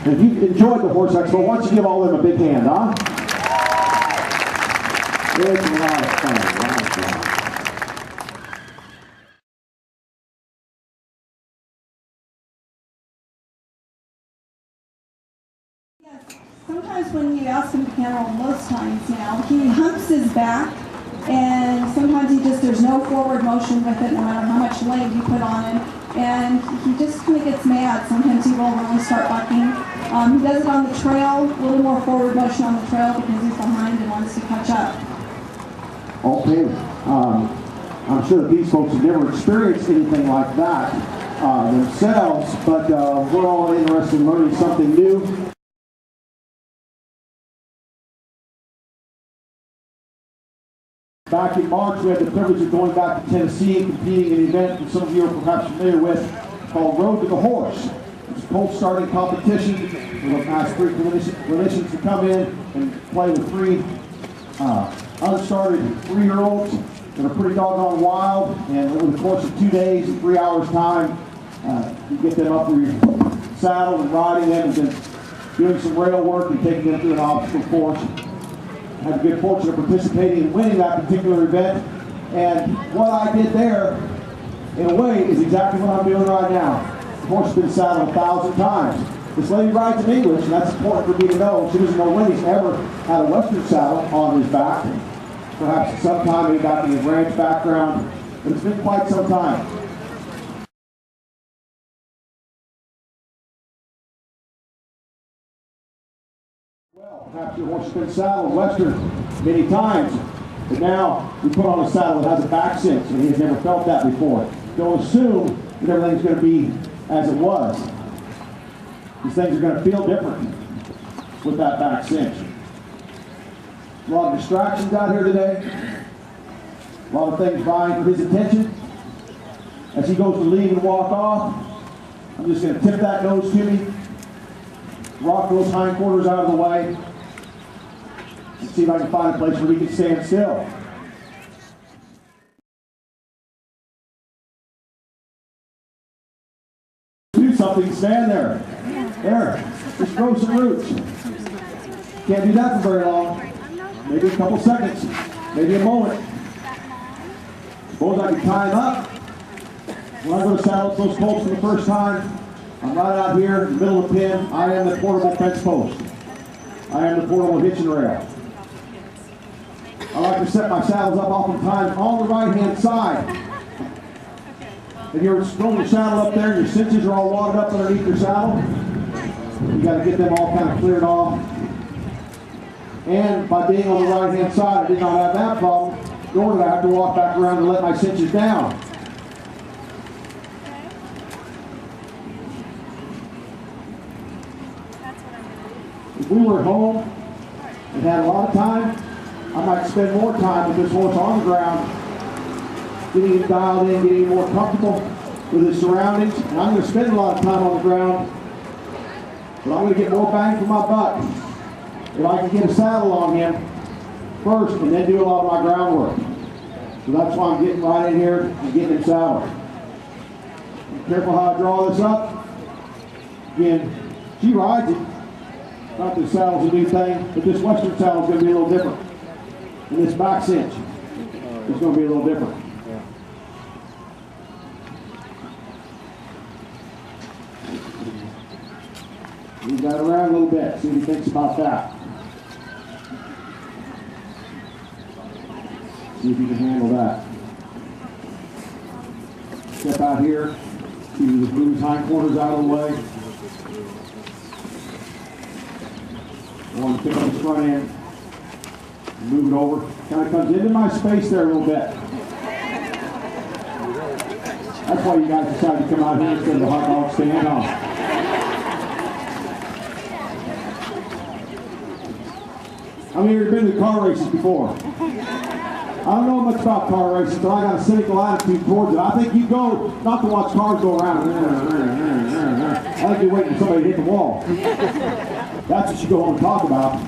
And if you enjoyed the Horse Expo, why don't you give all of them a big hand, huh? It's a lot of fun, a lot of fun. Sometimes when you ask him to handle, most times now, he humps his back, and sometimes there's no forward motion with it, no matter how much leg you put on him, and he just kind of gets mad. Sometimes he will really start bucking. He does it on the trail, a little more forward motion on the trail because he's behind and wants to catch up. Okay, I'm sure that these folks have never experienced anything like that themselves, but we're all interested in learning something new. Back in March, we had the privilege of going back to Tennessee and competing in an event that some of you are perhaps familiar with called Road to the Horse. It's a colt starting competition. We'll ask 3 clinicians to come in and play with 3 unstarted 3-year-olds that are pretty doggone wild. And over the course of 2 days and 3 hours time, you get them up where you're saddled and riding them and then doing some rail work and taking them through an obstacle course. I had the good fortune of participating and winning that particular event. And what I did there, in a way, is exactly what I'm doing right now. The horse has been saddled 1,000 times. This lady rides in English, and that's important for me to know. She doesn't know when he's ever had a Western saddle on his back. Perhaps at some time he got his ranch background, but it's been quite some time. Well, perhaps your horse has been saddled Western many times, but now we put on a saddle that has a back cinch, and he has never felt that before. Don't assume that everything's going to be as it was. These things are going to feel different with that back cinch. A lot of distractions out here today. A lot of things vying for his attention. As he goes to leave and walk off, I'm just going to tip that nose to me, rock those hindquarters out of the way, and see if I can find a place where he can stand still. Do something, stand there. There, just grow some roots. Can't do that for very long. Maybe a couple seconds, maybe a moment. Suppose I can tie him up. When I go to saddle those colts for the first time, I'm right out here in the middle of the pen. I am the portable fence post. I am the portable hitching rail. I like to set my saddles up oftentimes on the right-hand side. If you're throwing your saddle up there and your cinches are all wadded up underneath your saddle, you got to get them all kind of cleared off. And by being on the right-hand side, I did not have that problem, nor did I have to walk back around and let my cinches down. If we were at home and had a lot of time, I might spend more time with this horse on the ground, getting him dialed in, getting him more comfortable with his surroundings. And I'm going to spend a lot of time on the ground, but I'm going to get more bang for my buck if I can get a saddle on him first and then do a lot of my groundwork. So that's why I'm getting right in here and getting him saddled. Be careful how I draw this up. Again, she rides it. Not that saddle's a new thing, but this Western saddle is going to be a little different. And this back cinch is going to be a little different. Move that around a little bit, see what he thinks about that. See if he can handle that. Step out here, see if he can move his hindquarters out of the way. I want to pick up his front end, move it over. Kind of comes into my space there a little bit. That's why you guys decided to come out here instead of the hot dog stand on. How many of you have been to car races before? I don't know much about car races, but I got a cynical attitude towards it. I think you go not to watch cars go around. I think you're waiting for somebody to hit the wall. That's what you go home and talk about.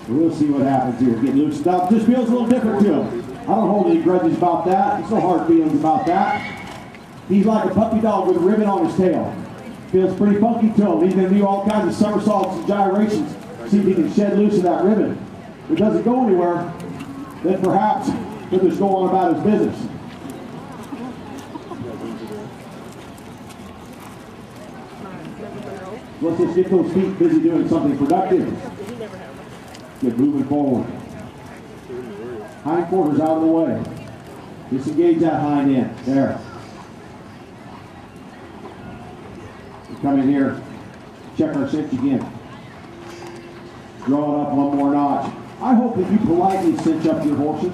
We'll see what happens here. Getting loosened up. Just feels a little different to him. I don't hold any grudges about that. There's no hard feelings about that. He's like a puppy dog with a ribbon on his tail. Feels pretty funky to him. He's going to do all kinds of somersaults and gyrations. See if he can shed loose of that ribbon. If it doesn't go anywhere, then perhaps he'll just go on about his business. Let's just get those feet busy doing something productive. Get moving forward. Hind quarters out of the way. Disengage that hind end. There. We come in here, check our cinch again. Draw it up one more notch. I hope that you politely cinch up your horses.